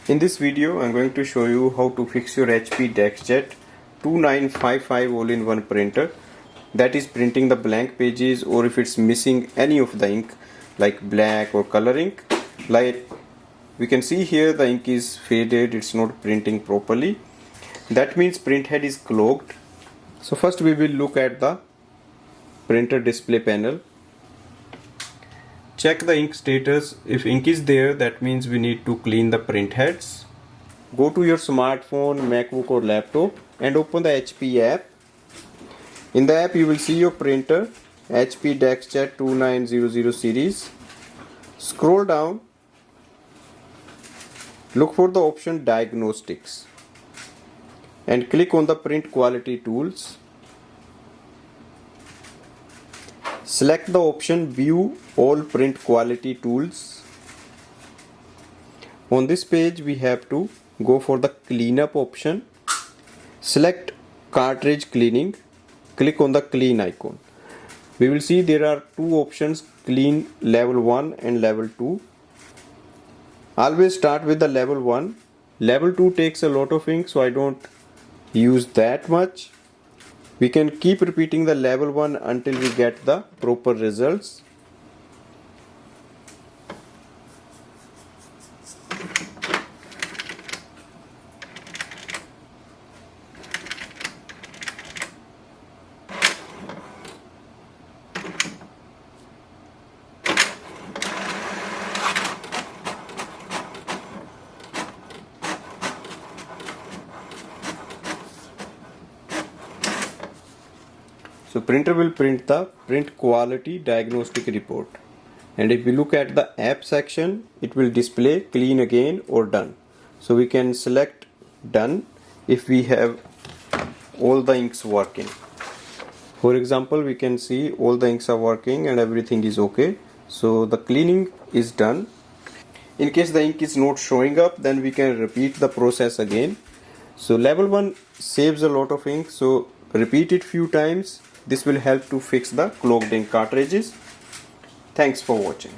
In this video, I'm going to show you how to fix your HP DeskJet 2955 all-in-one printer that is printing the blank pages, or if it's missing any of the ink like black or color ink. Like we can see here, the ink is faded, it's not printing properly. That means printhead is clogged. So first we will look at the printer display panel. Check the ink status. If ink is there, that means we need to clean the printheads. Go to your smartphone, MacBook or laptop and open the HP app. In the app you will see your printer, HP DeskJet 2900 series. Scroll down, look for the option Diagnostics and click on the Print Quality Tools. Select the option View All Print Quality Tools. On this page we have to go for the cleanup option. Select cartridge cleaning. Click on the clean icon. We will see there are two options, clean level 1 and level 2. Always start with the level 1. Level 2 takes a lot of ink, so I don't use that much. We can keep repeating the level 1 until we get the proper results. So printer will print the print quality diagnostic report, and if we look at the app section, it will display clean again or done. So we can select done if we have all the inks working. For example, we can see all the inks are working and everything is okay. So the cleaning is done. In case the ink is not showing up, then we can repeat the process again. So level 1 saves a lot of ink, so repeat it few times. This will help to fix the clogged ink cartridges. Thanks for watching.